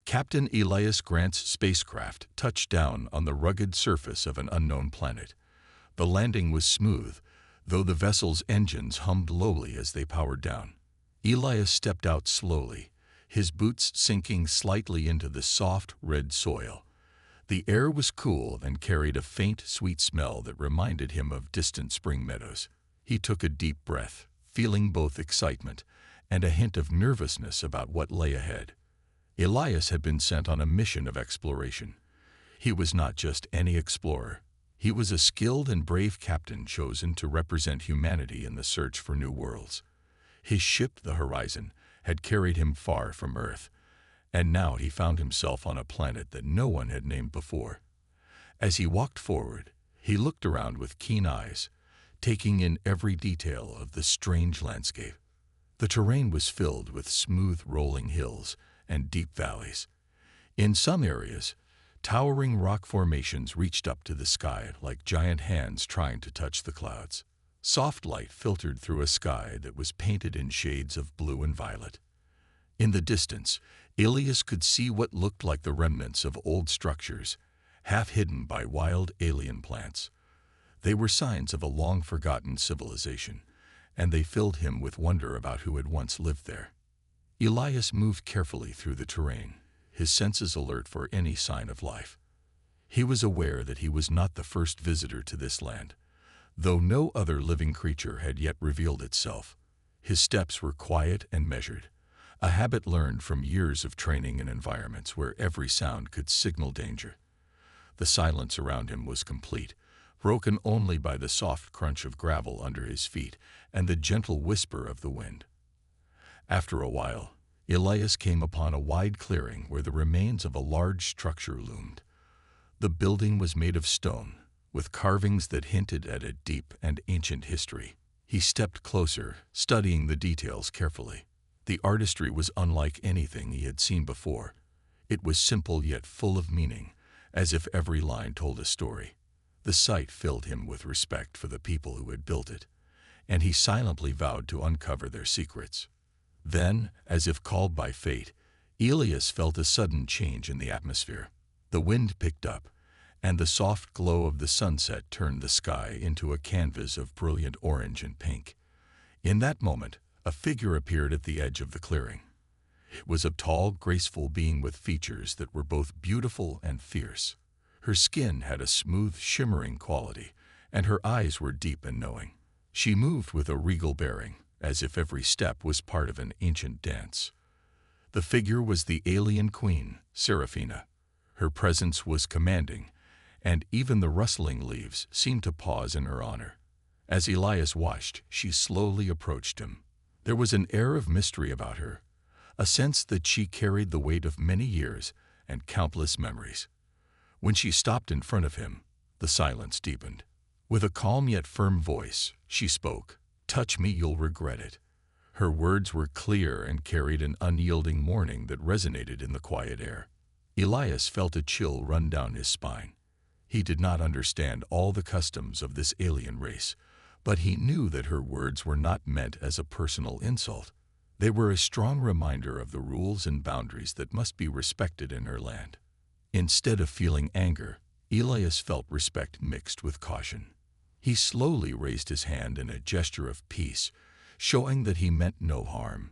Captain Elias Grant's spacecraft touched down on the rugged surface of an unknown planet. The landing was smooth, though the vessel's engines hummed lowly as they powered down. Elias stepped out slowly, his boots sinking slightly into the soft, red soil. The air was cool and carried a faint, sweet smell that reminded him of distant spring meadows. He took a deep breath, feeling both excitement and a hint of nervousness about what lay ahead. Elias had been sent on a mission of exploration. He was not just any explorer. He was a skilled and brave captain chosen to represent humanity in the search for new worlds. His ship, the Horizon, had carried him far from Earth, and now he found himself on a planet that no one had named before. As he walked forward, he looked around with keen eyes, taking in every detail of the strange landscape. The terrain was filled with smooth rolling hills and deep valleys. In some areas, towering rock formations reached up to the sky like giant hands trying to touch the clouds. Soft light filtered through a sky that was painted in shades of blue and violet. In the distance, Elias could see what looked like the remnants of old structures, half hidden by wild alien plants. They were signs of a long-forgotten civilization, and they filled him with wonder about who had once lived there. Elias moved carefully through the terrain, his senses alert for any sign of life. He was aware that he was not the first visitor to this land, though no other living creature had yet revealed itself. His steps were quiet and measured, a habit learned from years of training in environments where every sound could signal danger. The silence around him was complete, broken only by the soft crunch of gravel under his feet and the gentle whisper of the wind. After a while, Elias came upon a wide clearing where the remains of a large structure loomed. The building was made of stone, with carvings that hinted at a deep and ancient history. He stepped closer, studying the details carefully. The artistry was unlike anything he had seen before. It was simple yet full of meaning, as if every line told a story. The sight filled him with respect for the people who had built it, and he silently vowed to uncover their secrets. Then, as if called by fate, Elias felt a sudden change in the atmosphere. The wind picked up, and the soft glow of the sunset turned the sky into a canvas of brilliant orange and pink. In that moment, a figure appeared at the edge of the clearing. It was a tall, graceful being with features that were both beautiful and fierce. Her skin had a smooth, shimmering quality, and her eyes were deep and knowing. She moved with a regal bearing, as if every step was part of an ancient dance. The figure was the alien queen, Seraphina. Her presence was commanding, and even the rustling leaves seemed to pause in her honor. As Elias watched, she slowly approached him. There was an air of mystery about her, a sense that she carried the weight of many years and countless memories. When she stopped in front of him, the silence deepened. With a calm yet firm voice, she spoke. "Touch me, you'll regret it." Her words were clear and carried an unyielding warning that resonated in the quiet air. Elias felt a chill run down his spine. He did not understand all the customs of this alien race, but he knew that her words were not meant as a personal insult. They were a strong reminder of the rules and boundaries that must be respected in her land. Instead of feeling anger, Elias felt respect mixed with caution. He slowly raised his hand in a gesture of peace, showing that he meant no harm.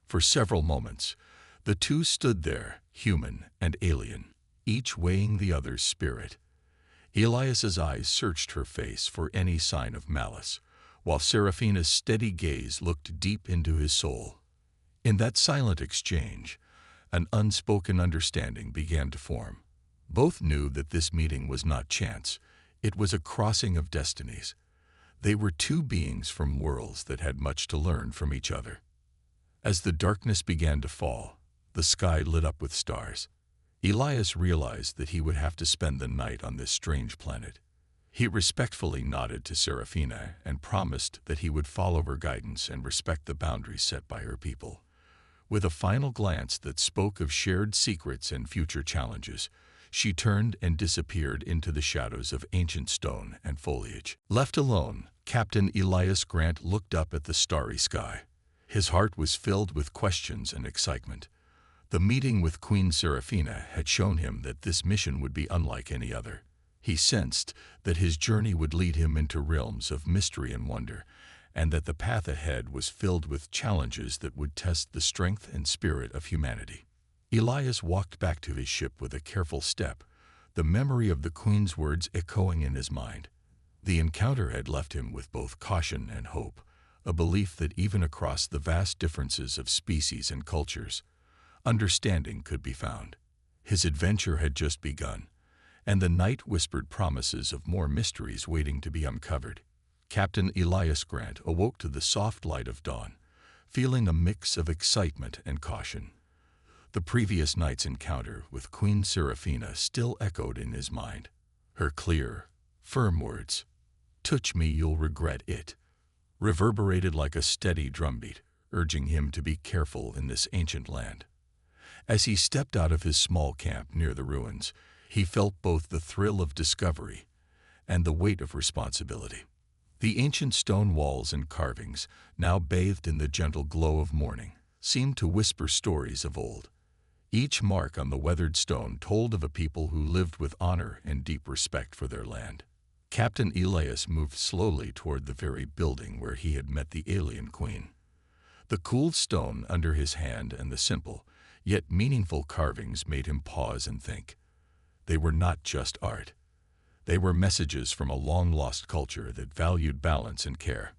For several moments, the two stood there, human and alien, each weighing the other's spirit. Elias's eyes searched her face for any sign of malice, while Seraphina's steady gaze looked deep into his soul. In that silent exchange, an unspoken understanding began to form. Both knew that this meeting was not chance. It was a crossing of destinies. They were two beings from worlds that had much to learn from each other. As the darkness began to fall, the sky lit up with stars. Elias realized that he would have to spend the night on this strange planet. He respectfully nodded to Seraphina and promised that he would follow her guidance and respect the boundaries set by her people. With a final glance that spoke of shared secrets and future challenges, she turned and disappeared into the shadows of ancient stone and foliage. Left alone, Captain Elias Grant looked up at the starry sky. His heart was filled with questions and excitement. The meeting with Queen Seraphina had shown him that this mission would be unlike any other. He sensed that his journey would lead him into realms of mystery and wonder, and that the path ahead was filled with challenges that would test the strength and spirit of humanity. Elias walked back to his ship with a careful step, the memory of the Queen's words echoing in his mind. The encounter had left him with both caution and hope, a belief that even across the vast differences of species and cultures, understanding could be found. His adventure had just begun, and the night whispered promises of more mysteries waiting to be uncovered. Captain Elias Grant awoke to the soft light of dawn, feeling a mix of excitement and caution. The previous night's encounter with Queen Seraphina still echoed in his mind. Her clear, firm words, "Touch me, you'll regret it," reverberated like a steady drumbeat, urging him to be careful in this ancient land. As he stepped out of his small camp near the ruins, he felt both the thrill of discovery and the weight of responsibility. The ancient stone walls and carvings, now bathed in the gentle glow of morning, seemed to whisper stories of old. Each mark on the weathered stone told of a people who lived with honor and deep respect for their land. Captain Elias moved slowly toward the very building where he had met the alien queen. The cool stone under his hand and the simple, yet meaningful carvings made him pause and think. They were not just art. They were messages from a long-lost culture that valued balance and care.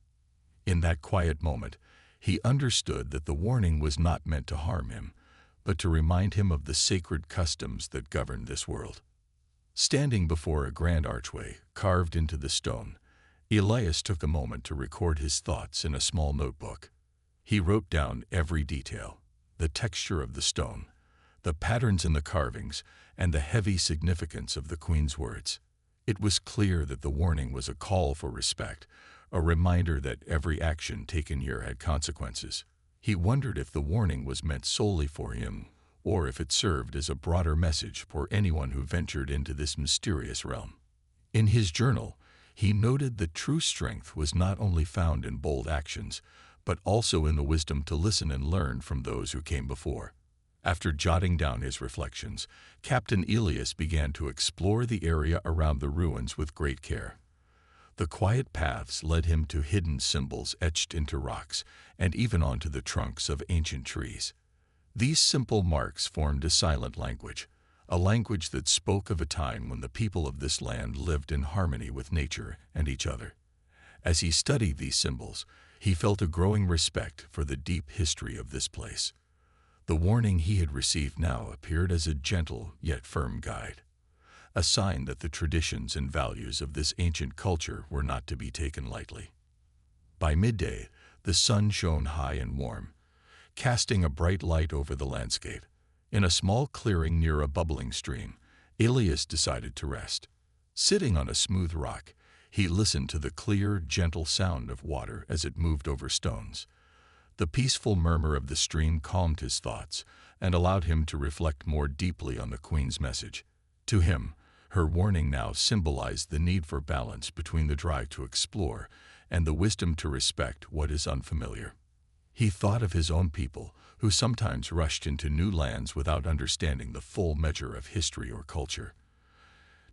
In that quiet moment, he understood that the warning was not meant to harm him, but to remind him of the sacred customs that govern this world. Standing before a grand archway carved into the stone, Elias took a moment to record his thoughts in a small notebook. He wrote down every detail, the texture of the stone, the patterns in the carvings, and the heavy significance of the Queen's words. It was clear that the warning was a call for respect, a reminder that every action taken here had consequences. He wondered if the warning was meant solely for him, or if it served as a broader message for anyone who ventured into this mysterious realm. In his journal, he noted that true strength was not only found in bold actions, but also in the wisdom to listen and learn from those who came before. After jotting down his reflections, Captain Elias began to explore the area around the ruins with great care. The quiet paths led him to hidden symbols etched into rocks and even onto the trunks of ancient trees. These simple marks formed a silent language, a language that spoke of a time when the people of this land lived in harmony with nature and each other. As he studied these symbols, he felt a growing respect for the deep history of this place. The warning he had received now appeared as a gentle yet firm guide, a sign that the traditions and values of this ancient culture were not to be taken lightly. By midday, the sun shone high and warm, casting a bright light over the landscape. In a small clearing near a bubbling stream, Elias decided to rest. Sitting on a smooth rock, he listened to the clear, gentle sound of water as it moved over stones. The peaceful murmur of the stream calmed his thoughts and allowed him to reflect more deeply on the Queen's message. To him, her warning now symbolized the need for balance between the drive to explore and the wisdom to respect what is unfamiliar. He thought of his own people, who sometimes rushed into new lands without understanding the full measure of history or culture.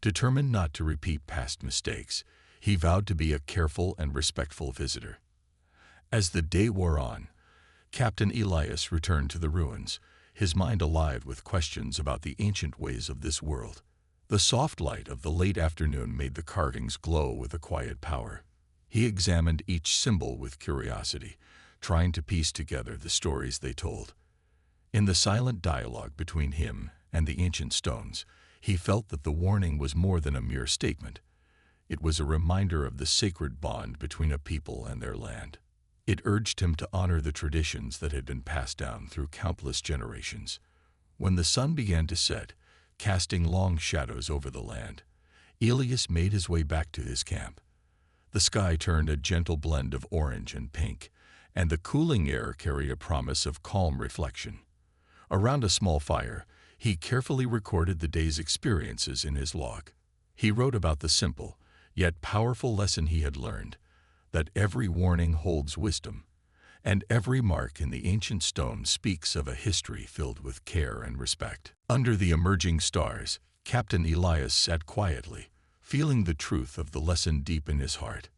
Determined not to repeat past mistakes, he vowed to be a careful and respectful visitor. As the day wore on, Captain Elias returned to the ruins, his mind alive with questions about the ancient ways of this world. The soft light of the late afternoon made the carvings glow with a quiet power. He examined each symbol with curiosity, trying to piece together the stories they told. In the silent dialogue between him and the ancient stones, he felt that the warning was more than a mere statement. It was a reminder of the sacred bond between a people and their land. It urged him to honor the traditions that had been passed down through countless generations. When the sun began to set, casting long shadows over the land, Elias made his way back to his camp. The sky turned a gentle blend of orange and pink, and the cooling air carried a promise of calm reflection. Around a small fire, he carefully recorded the day's experiences in his log. He wrote about the simple, yet powerful lesson he had learned, that every warning holds wisdom, and every mark in the ancient stone speaks of a history filled with care and respect. Under the emerging stars, Captain Elias sat quietly, feeling the truth of the lesson deep in his heart.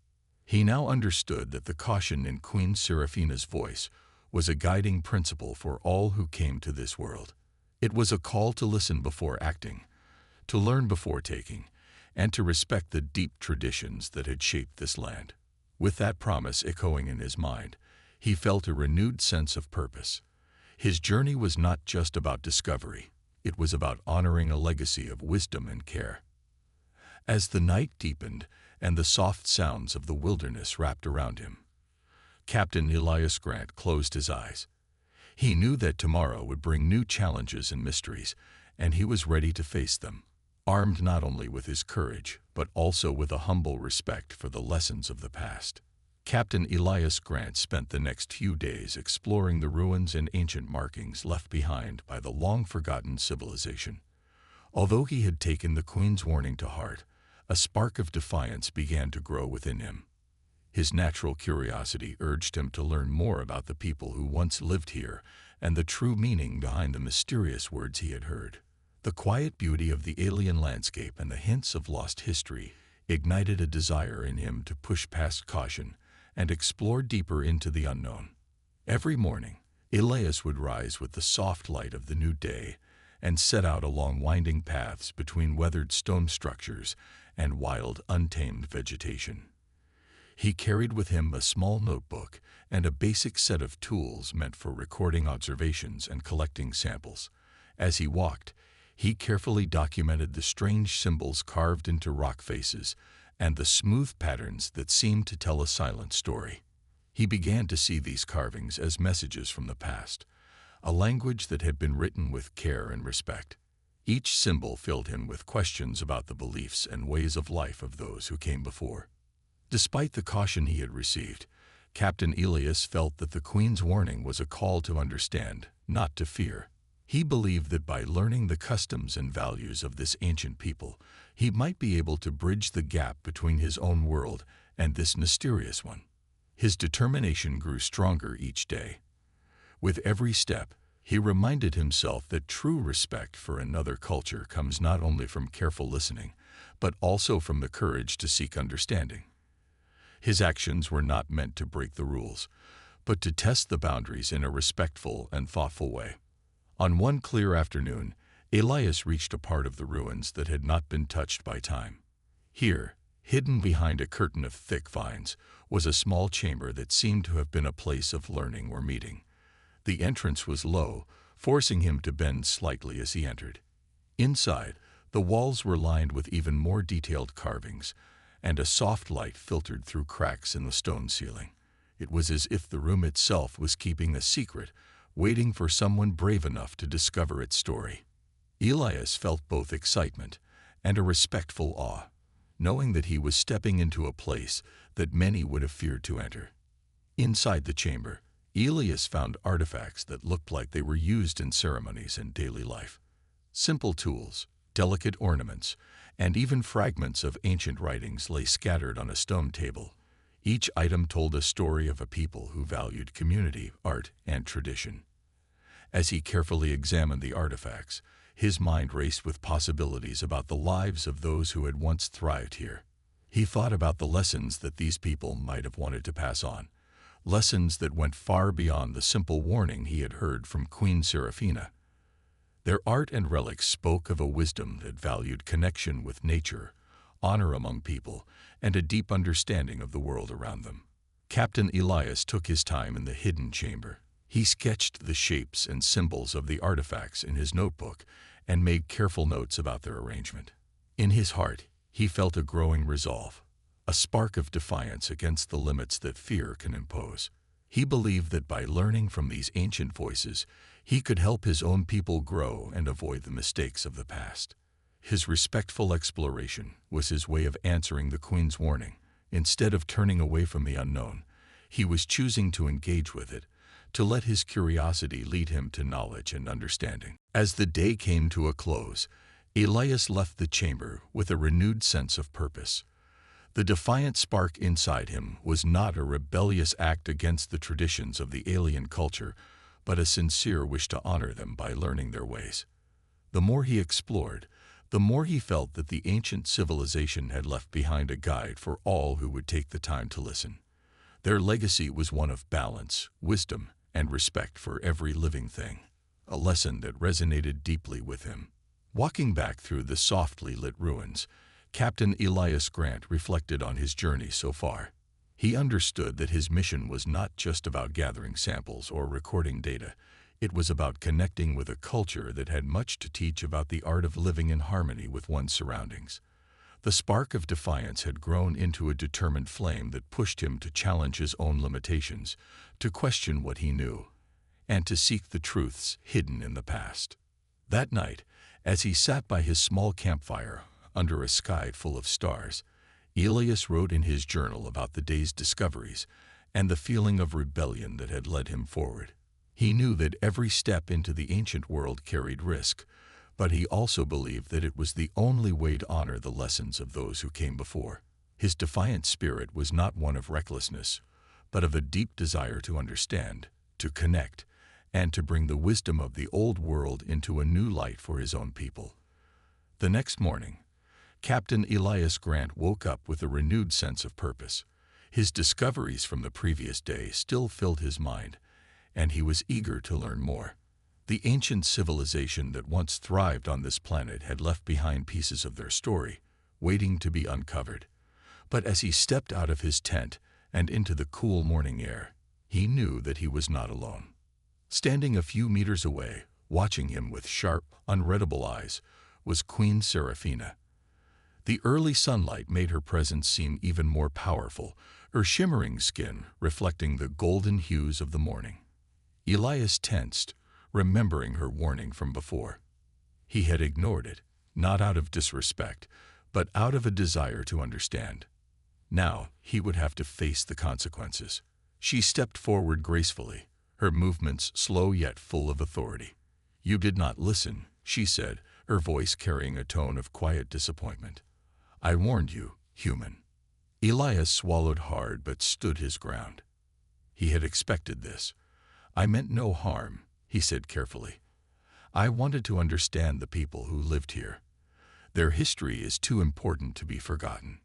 He now understood that the caution in Queen Seraphina's voice was a guiding principle for all who came to this world. It was a call to listen before acting, to learn before taking, and to respect the deep traditions that had shaped this land. With that promise echoing in his mind, he felt a renewed sense of purpose. His journey was not just about discovery, it was about honoring a legacy of wisdom and care. As the night deepened and the soft sounds of the wilderness wrapped around him, Captain Elias Grant closed his eyes. He knew that tomorrow would bring new challenges and mysteries, and he was ready to face them, armed not only with his courage, but also with a humble respect for the lessons of the past. Captain Elias Grant spent the next few days exploring the ruins and ancient markings left behind by the long-forgotten civilization. Although he had taken the Queen's warning to heart, a spark of defiance began to grow within him. His natural curiosity urged him to learn more about the people who once lived here and the true meaning behind the mysterious words he had heard. The quiet beauty of the alien landscape and the hints of lost history ignited a desire in him to push past caution and explore deeper into the unknown. Every morning, Elias would rise with the soft light of the new day and set out along winding paths between weathered stone structures and wild, untamed vegetation. He carried with him a small notebook and a basic set of tools meant for recording observations and collecting samples. As he walked, he carefully documented the strange symbols carved into rock faces and the smooth patterns that seemed to tell a silent story. He began to see these carvings as messages from the past, a language that had been written with care and respect. Each symbol filled him with questions about the beliefs and ways of life of those who came before. Despite the caution he had received, Captain Elias felt that the Queen's warning was a call to understand, not to fear. He believed that by learning the customs and values of this ancient people, he might be able to bridge the gap between his own world and this mysterious one. His determination grew stronger each day. With every step, he reminded himself that true respect for another culture comes not only from careful listening, but also from the courage to seek understanding. His actions were not meant to break the rules, but to test the boundaries in a respectful and thoughtful way. On one clear afternoon, Elias reached a part of the ruins that had not been touched by time. Here, hidden behind a curtain of thick vines, was a small chamber that seemed to have been a place of learning or meeting. The entrance was low, forcing him to bend slightly as he entered. Inside, the walls were lined with even more detailed carvings, and a soft light filtered through cracks in the stone ceiling. It was as if the room itself was keeping a secret, waiting for someone brave enough to discover its story. Elias felt both excitement and a respectful awe, knowing that he was stepping into a place that many would have feared to enter. Inside the chamber, Elias found artifacts that looked like they were used in ceremonies and daily life. Simple tools, delicate ornaments, and even fragments of ancient writings lay scattered on a stone table. Each item told a story of a people who valued community, art, and tradition. As he carefully examined the artifacts, his mind raced with possibilities about the lives of those who had once thrived here. He thought about the lessons that these people might have wanted to pass on, lessons that went far beyond the simple warning he had heard from Queen Seraphina. Their art and relics spoke of a wisdom that valued connection with nature, honor among people, and a deep understanding of the world around them. Captain Elias took his time in the hidden chamber. He sketched the shapes and symbols of the artifacts in his notebook and made careful notes about their arrangement. In his heart, he felt a growing resolve, a spark of defiance against the limits that fear can impose. He believed that by learning from these ancient voices, he could help his own people grow and avoid the mistakes of the past. His respectful exploration was his way of answering the Queen's warning. Instead of turning away from the unknown, he was choosing to engage with it, to let his curiosity lead him to knowledge and understanding. As the day came to a close, Elias left the chamber with a renewed sense of purpose. The defiant spark inside him was not a rebellious act against the traditions of the alien culture, but a sincere wish to honor them by learning their ways. The more he explored, the more he felt that the ancient civilization had left behind a guide for all who would take the time to listen. Their legacy was one of balance, wisdom, and respect for every living thing, a lesson that resonated deeply with him. Walking back through the softly lit ruins, Captain Elias Grant reflected on his journey so far. He understood that his mission was not just about gathering samples or recording data. It was about connecting with a culture that had much to teach about the art of living in harmony with one's surroundings. The spark of defiance had grown into a determined flame that pushed him to challenge his own limitations, to question what he knew, and to seek the truths hidden in the past. That night, as he sat by his small campfire under a sky full of stars, Elias wrote in his journal about the day's discoveries and the feeling of rebellion that had led him forward. He knew that every step into the ancient world carried risk, but he also believed that it was the only way to honor the lessons of those who came before. His defiant spirit was not one of recklessness, but of a deep desire to understand, to connect, and to bring the wisdom of the old world into a new light for his own people. The next morning, Captain Elias Grant woke up with a renewed sense of purpose. His discoveries from the previous day still filled his mind, and he was eager to learn more. The ancient civilization that once thrived on this planet had left behind pieces of their story, waiting to be uncovered. But as he stepped out of his tent and into the cool morning air, he knew that he was not alone. Standing a few meters away, watching him with sharp, unreadable eyes, was Queen Seraphina. The early sunlight made her presence seem even more powerful, her shimmering skin reflecting the golden hues of the morning. Elias tensed, remembering her warning from before. He had ignored it, not out of disrespect, but out of a desire to understand. Now he would have to face the consequences. She stepped forward gracefully, her movements slow yet full of authority. "You did not listen," she said, her voice carrying a tone of quiet disappointment. "I warned you, human." Elias swallowed hard but stood his ground. He had expected this. "I meant no harm," he said carefully. "I wanted to understand the people who lived here. Their history is too important to be forgotten."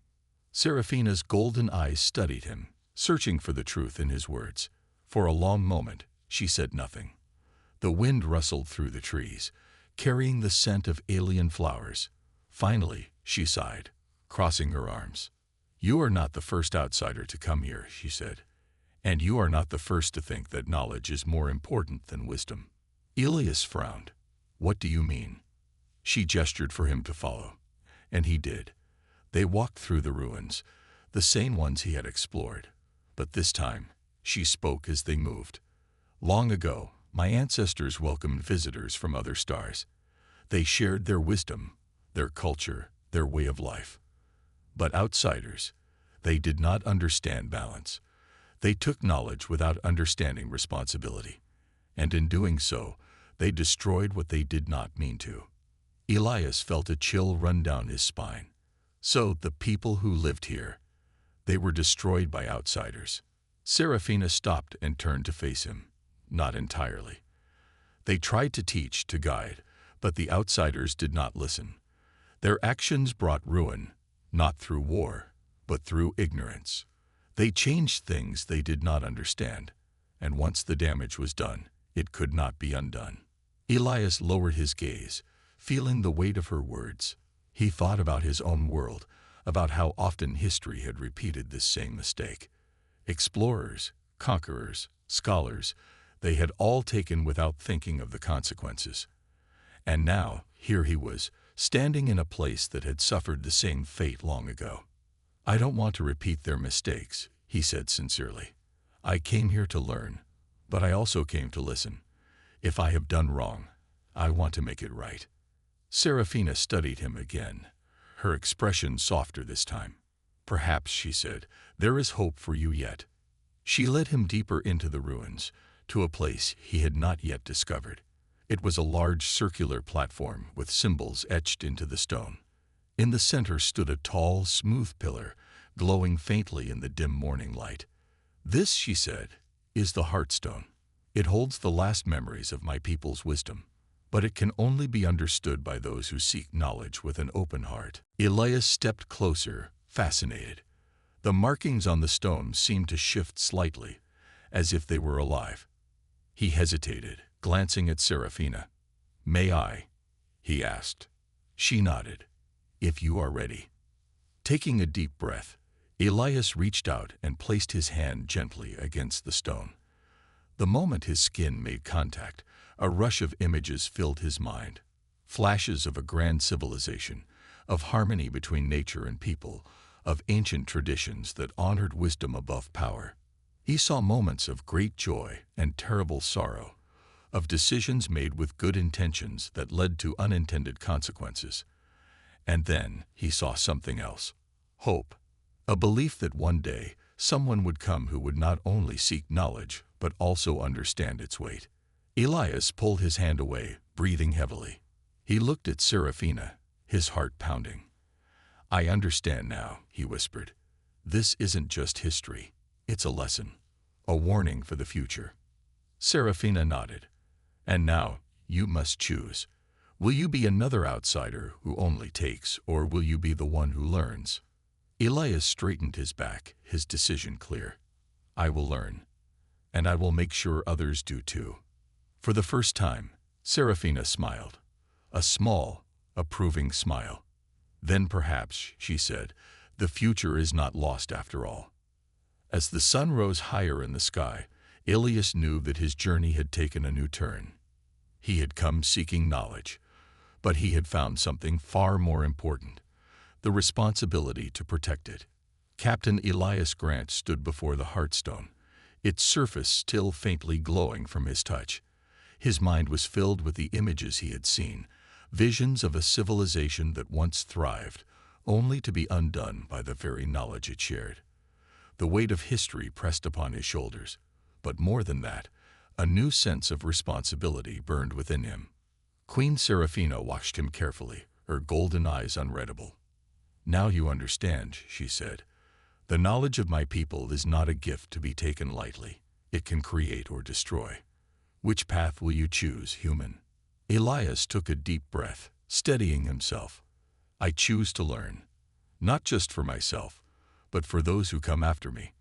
Seraphina's golden eyes studied him, searching for the truth in his words. For a long moment, she said nothing. The wind rustled through the trees, carrying the scent of alien flowers. Finally, she sighed, crossing her arms. "You are not the first outsider to come here," she said. "And you are not the first to think that knowledge is more important than wisdom." Elias frowned. "What do you mean?" She gestured for him to follow, and he did. They walked through the ruins, the same ones he had explored. But this time, she spoke as they moved. "Long ago, my ancestors welcomed visitors from other stars. They shared their wisdom, their culture, their way of life. But outsiders, they did not understand balance. They took knowledge without understanding responsibility. And in doing so, they destroyed what they did not mean to." Elias felt a chill run down his spine. So the people who lived here, they were destroyed by outsiders. Seraphina stopped and turned to face him. Not entirely. They tried to teach, to guide, but the outsiders did not listen. Their actions brought ruin, not through war, but through ignorance. They changed things they did not understand, and once the damage was done, it could not be undone. Elias lowered his gaze, feeling the weight of her words. He thought about his own world, about how often history had repeated this same mistake. Explorers, conquerors, scholars, they had all taken without thinking of the consequences. And now, here he was, standing in a place that had suffered the same fate long ago. "I don't want to repeat their mistakes," he said sincerely. "I came here to learn, but I also came to listen. If I have done wrong, I want to make it right." Seraphina studied him again, her expression softer this time. "Perhaps," she said, "there is hope for you yet." She led him deeper into the ruins, to a place he had not yet discovered. It was a large circular platform with symbols etched into the stone. In the center stood a tall, smooth pillar, glowing faintly in the dim morning light. "This," she said, "is the Heartstone. It holds the last memories of my people's wisdom, but it can only be understood by those who seek knowledge with an open heart." Elias stepped closer, fascinated. The markings on the stone seemed to shift slightly, as if they were alive. He hesitated, glancing at Serafina. "May I?" he asked. She nodded. "If you are ready." Taking a deep breath, Elias reached out and placed his hand gently against the stone. The moment his skin made contact, a rush of images filled his mind. Flashes of a grand civilization, of harmony between nature and people, of ancient traditions that honored wisdom above power. He saw moments of great joy and terrible sorrow, of decisions made with good intentions that led to unintended consequences. And then he saw something else. Hope. A belief that one day someone would come who would not only seek knowledge, but also understand its weight. Elias pulled his hand away, breathing heavily. He looked at Serafina, his heart pounding. "I understand now," he whispered. "This isn't just history. It's a lesson, a warning for the future." Serafina nodded. "And now, you must choose. Will you be another outsider who only takes, or will you be the one who learns?" Elias straightened his back, his decision clear. "I will learn, and I will make sure others do too." For the first time, Serafina smiled. A small, approving smile. "Then perhaps," she said, "the future is not lost after all." As the sun rose higher in the sky, Elias knew that his journey had taken a new turn. He had come seeking knowledge, but he had found something far more important: the responsibility to protect it. Captain Elias Grant stood before the Heartstone, its surface still faintly glowing from his touch. His mind was filled with the images he had seen, visions of a civilization that once thrived, only to be undone by the very knowledge it shared. The weight of history pressed upon his shoulders, but more than that, a new sense of responsibility burned within him. Queen Serafina watched him carefully, her golden eyes unreadable. "Now you understand," she said. "The knowledge of my people is not a gift to be taken lightly. It can create or destroy. Which path will you choose, human?" Elias took a deep breath, steadying himself. "I choose to learn, not just for myself, but for those who come after me.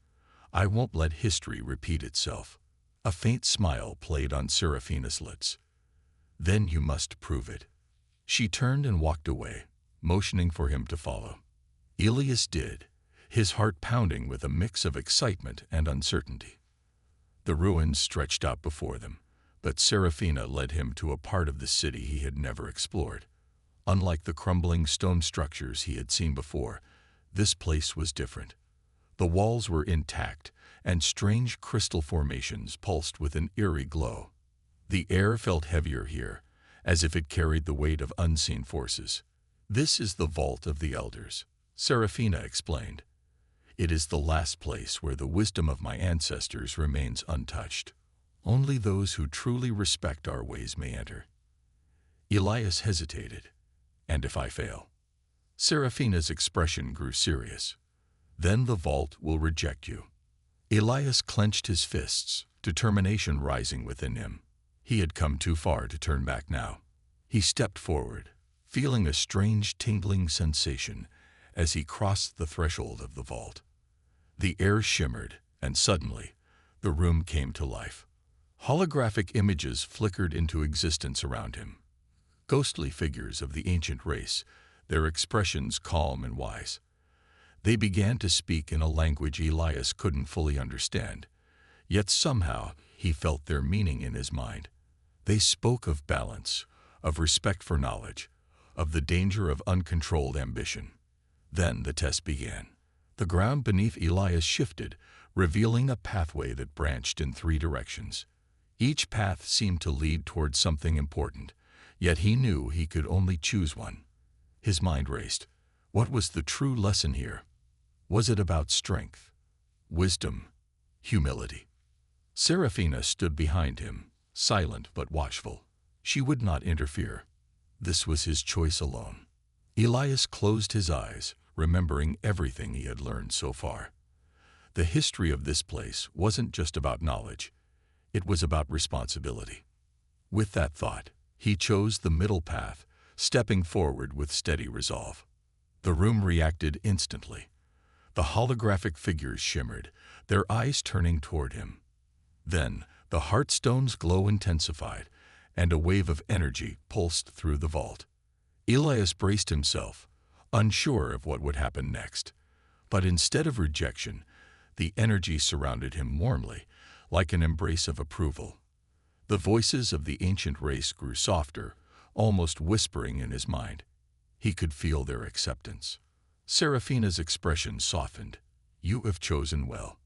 I won't let history repeat itself." A faint smile played on Serafina's lips. "Then you must prove it." She turned and walked away, motioning for him to follow. Elias did, his heart pounding with a mix of excitement and uncertainty. The ruins stretched out before them, but Serafina led him to a part of the city he had never explored. Unlike the crumbling stone structures he had seen before, this place was different. The walls were intact, and strange crystal formations pulsed with an eerie glow. The air felt heavier here, as if it carried the weight of unseen forces. "This is the Vault of the Elders," Serafina explained. "It is the last place where the wisdom of my ancestors remains untouched. Only those who truly respect our ways may enter." Elias hesitated. "And if I fail?" Serafina's expression grew serious. "Then the vault will reject you." Elias clenched his fists, determination rising within him. He had come too far to turn back now. He stepped forward, feeling a strange tingling sensation as he crossed the threshold of the vault. The air shimmered, and suddenly, the room came to life. Holographic images flickered into existence around him. Ghostly figures of the ancient race, their expressions calm and wise. They began to speak in a language Elias couldn't fully understand, yet somehow he felt their meaning in his mind. They spoke of balance, of respect for knowledge, of the danger of uncontrolled ambition. Then the test began. The ground beneath Elias shifted, revealing a pathway that branched in 3 directions. Each path seemed to lead toward something important, yet he knew he could only choose one. His mind raced. What was the true lesson here? Was it about strength, wisdom, humility? Serafina stood behind him, silent but watchful. She would not interfere. This was his choice alone. Elias closed his eyes, remembering everything he had learned so far. The history of this place wasn't just about knowledge, it was about responsibility. With that thought, he chose the middle path, stepping forward with steady resolve. The room reacted instantly. The holographic figures shimmered, their eyes turning toward him. Then, the Heartstone's glow intensified, and a wave of energy pulsed through the vault. Elias braced himself, unsure of what would happen next. But instead of rejection, the energy surrounded him warmly, like an embrace of approval. The voices of the ancient race grew softer, almost whispering in his mind. He could feel their acceptance. Seraphina's expression softened. "You have chosen well."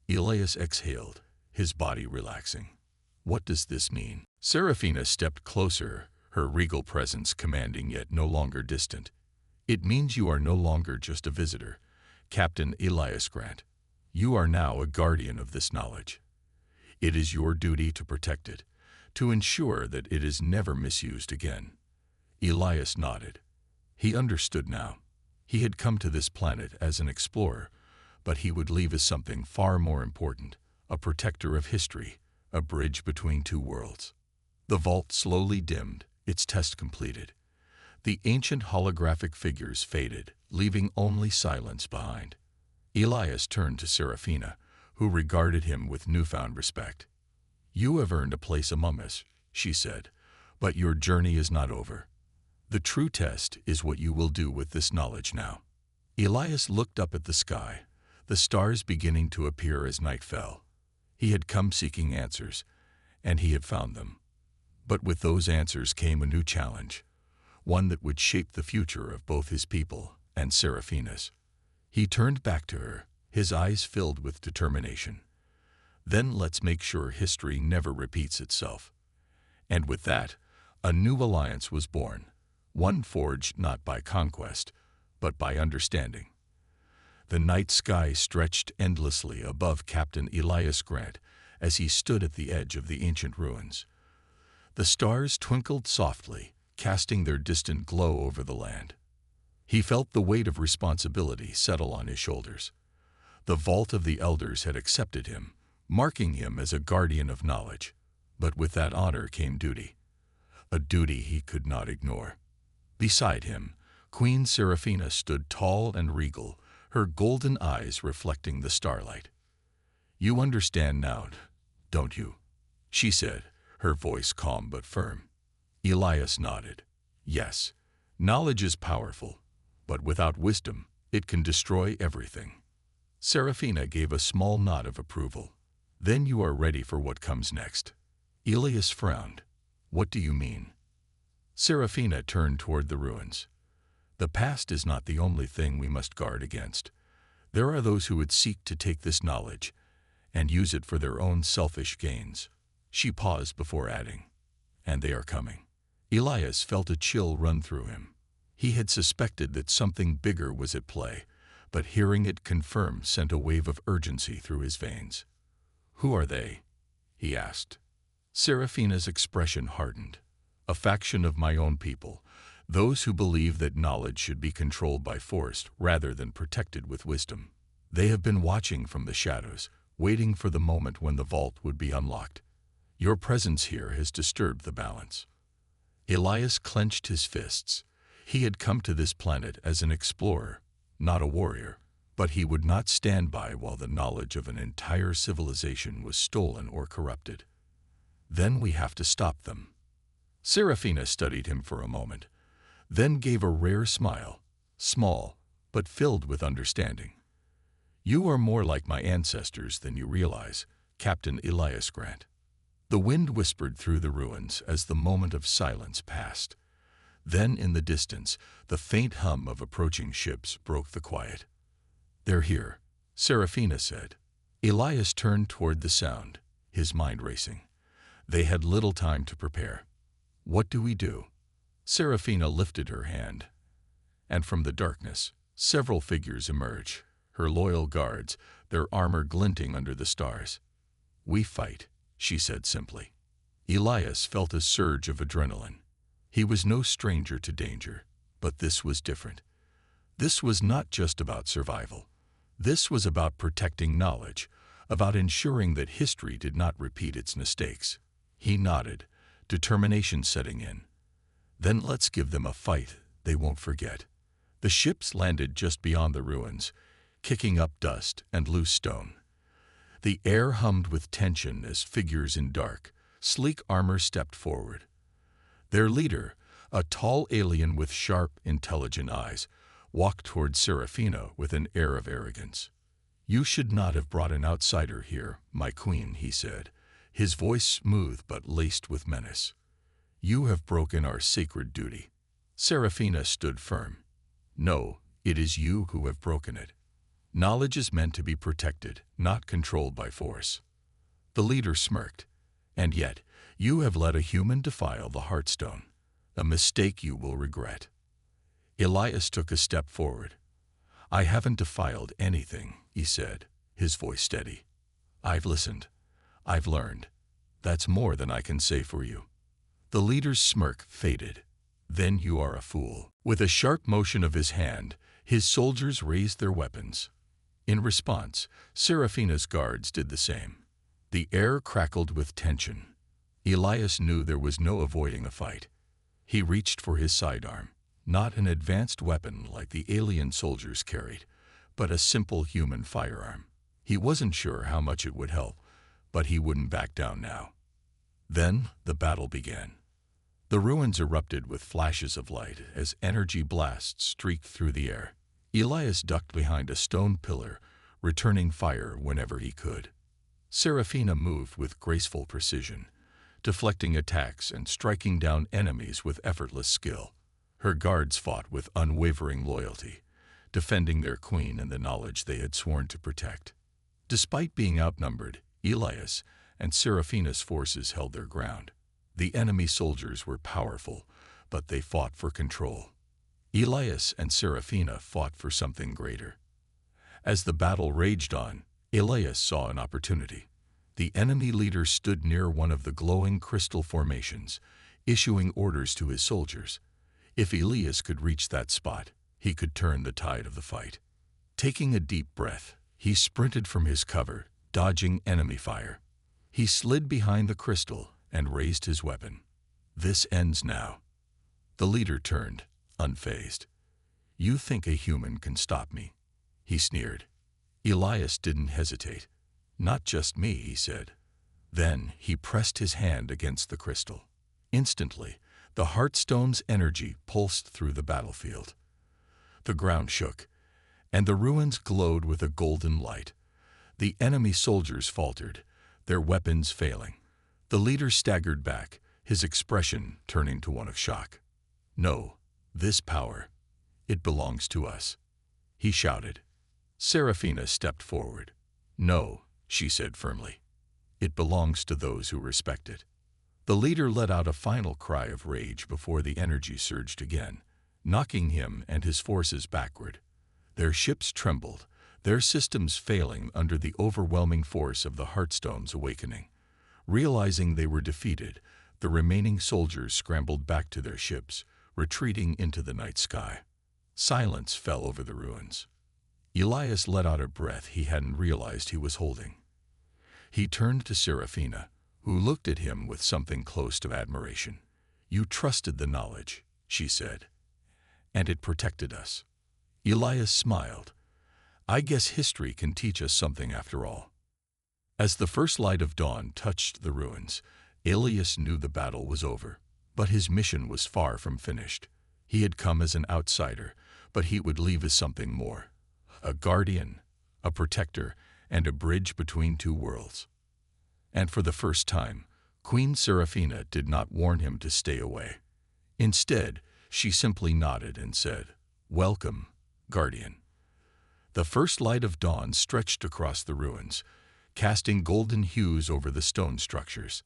Elias exhaled, his body relaxing. "What does this mean?" Seraphina stepped closer, her regal presence commanding yet no longer distant. "It means you are no longer just a visitor, Captain Elias Grant. You are now a guardian of this knowledge. It is your duty to protect it, to ensure that it is never misused again." Elias nodded. He understood now. He had come to this planet as an explorer, but he would leave as something far more important, a protector of history, a bridge between two worlds. The vault slowly dimmed, its test completed. The ancient holographic figures faded, leaving only silence behind. Elias turned to Seraphina, who regarded him with newfound respect. "You have earned a place among us," she said, "but your journey is not over. The true test is what you will do with this knowledge now." Elias looked up at the sky, the stars beginning to appear as night fell. He had come seeking answers, and he had found them. But with those answers came a new challenge, one that would shape the future of both his people and Seraphina's. He turned back to her, his eyes filled with determination. "Then let's make sure history never repeats itself." And with that, a new alliance was born, one forged not by conquest, but by understanding. The night sky stretched endlessly above Captain Elias Grant as he stood at the edge of the ancient ruins. The stars twinkled softly, casting their distant glow over the land. He felt the weight of responsibility settle on his shoulders. The vault of the elders had accepted him, marking him as a guardian of knowledge. But with that honor came duty, a duty he could not ignore. Beside him, Queen Seraphina stood tall and regal, her golden eyes reflecting the starlight. "You understand now, don't you?" she said, her voice calm but firm. Elias nodded. "Yes, knowledge is powerful, but without wisdom, it can destroy everything." Seraphina gave a small nod of approval. "Then you are ready for what comes next." Elias frowned. "What do you mean?" Seraphina turned toward the ruins. "The past is not the only thing we must guard against. There are those who would seek to take this knowledge and use it for their own selfish gains." She paused before adding, "And they are coming." Elias felt a chill run through him. He had suspected that something bigger was at play, but hearing it confirmed sent a wave of urgency through his veins. "Who are they?" he asked. Seraphina's expression hardened. "A faction of my own people, those who believe that knowledge should be controlled by force rather than protected with wisdom. They have been watching from the shadows, waiting for the moment when the vault would be unlocked. Your presence here has disturbed the balance." Elias clenched his fists. He had come to this planet as an explorer, not a warrior, but he would not stand by while the knowledge of an entire civilization was stolen or corrupted. "Then we have to stop them." Seraphina studied him for a moment, then gave a rare smile, small, but filled with understanding. "You are more like my ancestors than you realize, Captain Elias Grant." The wind whispered through the ruins as the moment of silence passed. Then in the distance, the faint hum of approaching ships broke the quiet. "They're here," Seraphina said. Elias turned toward the sound, his mind racing. They had little time to prepare. "What do we do?" Seraphina lifted her hand, and from the darkness, several figures emerged, her loyal guards, their armor glinting under the stars. "We fight," she said simply. Elias felt a surge of adrenaline. He was no stranger to danger, but this was different. This was not just about survival. This was about protecting knowledge, about ensuring that history did not repeat its mistakes. He nodded, determination setting in. Then let's give them a fight they won't forget. The ships landed just beyond the ruins, kicking up dust and loose stone. The air hummed with tension as figures in dark, sleek armor stepped forward. Their leader, a tall alien with sharp, intelligent eyes, walked toward Serafina with an air of arrogance. "You should not have brought an outsider here, my queen," he said, his voice smooth but laced with menace. "You have broken our sacred duty." Serafina stood firm. "No, it is you who have broken it. Knowledge is meant to be protected, not controlled by force." The leader smirked. "And yet, you have let a human defile the Heartstone, a mistake you will regret." Elias took a step forward. "I haven't defiled anything," he said, his voice steady. "I've listened. I've learned. That's more than I can say for you." The leader's smirk faded. "Then you are a fool." With a sharp motion of his hand, his soldiers raised their weapons. In response, Serafina's guards did the same. The air crackled with tension. Elias knew there was no avoiding a fight. He reached for his sidearm, not an advanced weapon like the alien soldiers carried, but a simple human firearm. He wasn't sure how much it would help, but he wouldn't back down now. Then the battle began. The ruins erupted with flashes of light as energy blasts streaked through the air. Elias ducked behind a stone pillar, returning fire whenever he could. Serafina moved with graceful precision, deflecting attacks and striking down enemies with effortless skill. Her guards fought with unwavering loyalty, defending their queen and the knowledge they had sworn to protect. Despite being outnumbered, Elias and Serafina's forces held their ground. The enemy soldiers were powerful, but they fought for control. Elias and Serafina fought for something greater. As the battle raged on, Elias saw an opportunity. The enemy leader stood near one of the glowing crystal formations, issuing orders to his soldiers. If Elias could reach that spot, he could turn the tide of the fight. Taking a deep breath, he sprinted from his cover, dodging enemy fire. He slid behind the crystal and raised his weapon. "This ends now." The leader turned, unfazed. "You think a human can stop me?" he sneered. Elias didn't hesitate. "Not just me," he said. Then he pressed his hand against the crystal. Instantly, the Heartstone's energy pulsed through the battlefield. The ground shook, and the ruins glowed with a golden light. The enemy soldiers faltered, their weapons failing. The leader staggered back, his expression turning to one of shock. "No, this power, it belongs to us," he shouted. Serafina stepped forward. "No," she said firmly. "It belongs to those who respect it." The leader let out a final cry of rage before the energy surged again, knocking him and his forces backward. Their ships trembled, their systems failing under the overwhelming force of the Heartstone's awakening. Realizing they were defeated, the remaining soldiers scrambled back to their ships, retreating into the night sky. Silence fell over the ruins. Elias let out a breath he hadn't realized he was holding. He turned to Serafina, who looked at him with something close to admiration. "You trusted the knowledge," she said, "and it protected us." Elias smiled. "I guess history can teach us something after all." As the first light of dawn touched the ruins, Elias knew the battle was over, but his mission was far from finished. He had come as an outsider, but he would leave as something more. A guardian, a protector, and a bridge between two worlds. And for the first time, Queen Serafina did not warn him to stay away. Instead, she simply nodded and said, "Welcome, Guardian." The first light of dawn stretched across the ruins, casting golden hues over the stone structures.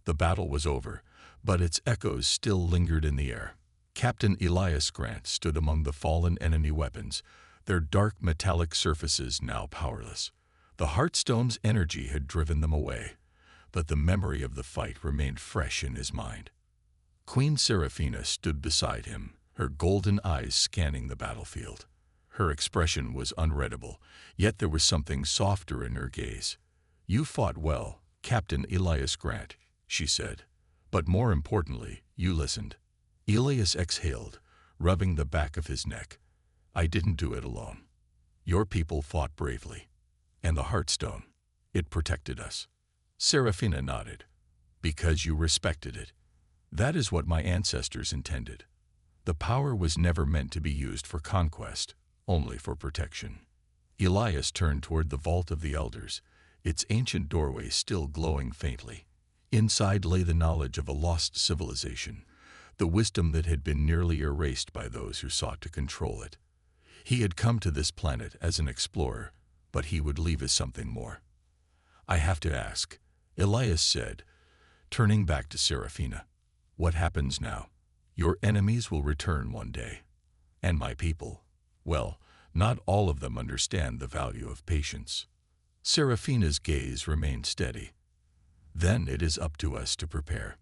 The battle was over, but its echoes still lingered in the air. Captain Elias Grant stood among the fallen enemy weapons, their dark metallic surfaces now powerless. The Heartstone's energy had driven them away, but the memory of the fight remained fresh in his mind. Queen Serafina stood beside him, her golden eyes scanning the battlefield. Her expression was unreadable, yet there was something softer in her gaze. "You fought well, Captain Elias Grant," she said. "But more importantly, you listened." Elias exhaled, rubbing the back of his neck. "I didn't do it alone. Your people fought bravely. And the Heartstone, it protected us." Serafina nodded. "Because you respected it. That is what my ancestors intended. The power was never meant to be used for conquest, only for protection." Elias turned toward the Vault of the Elders, its ancient doorway still glowing faintly. Inside lay the knowledge of a lost civilization, the wisdom that had been nearly erased by those who sought to control it. He had come to this planet as an explorer, but he would leave as something more. "I have to ask," Elias said, turning back to Serafina. "What happens now? Your enemies will return one day. And my people, well, not all of them understand the value of patience." Serafina's gaze remained steady. "Then it is up to us to prepare."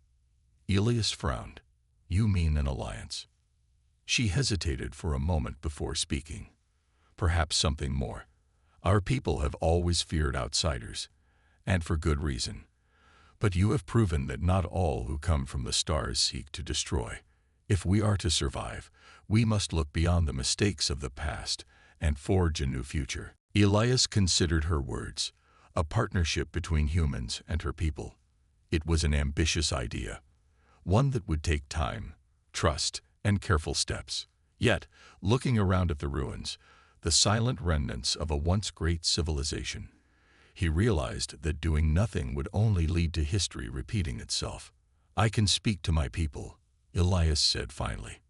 Elias frowned. "You mean an alliance?" She hesitated for a moment before speaking. "Perhaps something more. Our people have always feared outsiders, and for good reason. But you have proven that not all who come from the stars seek to destroy. If we are to survive, we must look beyond the mistakes of the past and forge a new future." Elias considered her words, a partnership between humans and her people. It was an ambitious idea, one that would take time, trust, and careful steps. Yet, looking around at the ruins, the silent remnants of a once great civilization, he realized that doing nothing would only lead to history repeating itself. "I can speak to my people," Elias said finally.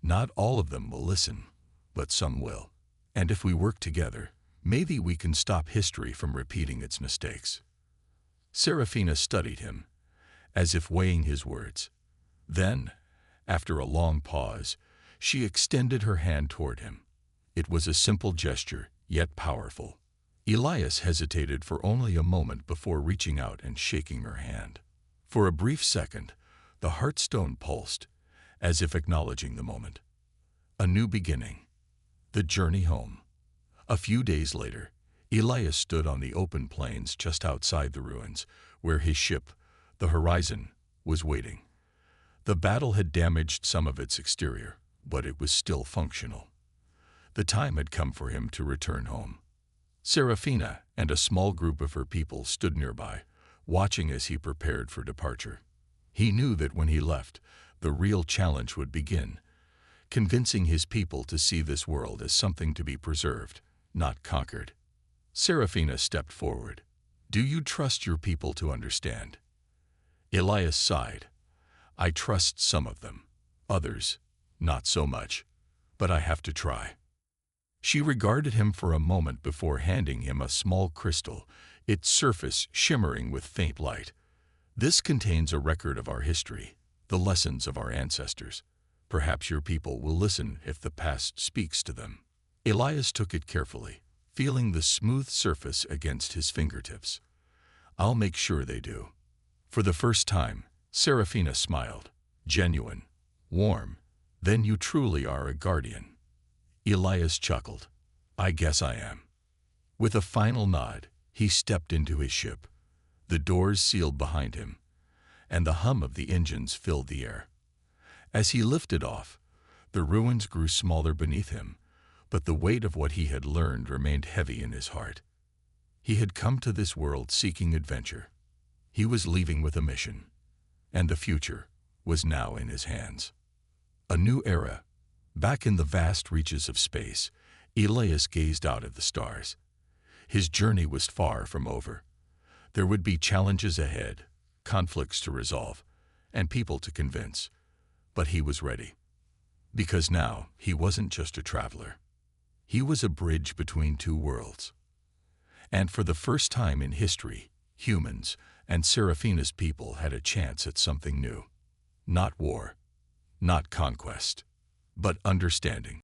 "Not all of them will listen, but some will. And if we work together, maybe we can stop history from repeating its mistakes." Serafina studied him, as if weighing his words. Then, after a long pause, she extended her hand toward him. It was a simple gesture, yet powerful. Elias hesitated for only a moment before reaching out and shaking her hand. For a brief second, the Heartstone pulsed, as if acknowledging the moment. A new beginning. The journey home. A few days later, Elias stood on the open plains just outside the ruins, where his ship, the Horizon, was waiting. The battle had damaged some of its exterior, but it was still functional. The time had come for him to return home. Serafina and a small group of her people stood nearby, watching as he prepared for departure. He knew that when he left, the real challenge would begin, convincing his people to see this world as something to be preserved, not conquered. Serafina stepped forward. "Do you trust your people to understand?" Elias sighed. "I trust some of them. Others, not so much. But I have to try." She regarded him for a moment before handing him a small crystal, its surface shimmering with faint light. "This contains a record of our history, the lessons of our ancestors. Perhaps your people will listen if the past speaks to them." Elias took it carefully, feeling the smooth surface against his fingertips. "I'll make sure they do." For the first time, Serafina smiled. "Genuine, warm. Then you truly are a guardian." Elias chuckled. "I guess I am." With a final nod, he stepped into his ship. The doors sealed behind him, and the hum of the engines filled the air. As he lifted off, the ruins grew smaller beneath him, but the weight of what he had learned remained heavy in his heart. He had come to this world seeking adventure. He was leaving with a mission, and the future was now in his hands. A new era. Back in the vast reaches of space, Elias gazed out at the stars. His journey was far from over. There would be challenges ahead, conflicts to resolve, and people to convince. But he was ready. Because now he wasn't just a traveler. He was a bridge between two worlds. And for the first time in history, humans and Serafina's people had a chance at something new. Not war, not conquest, but understanding.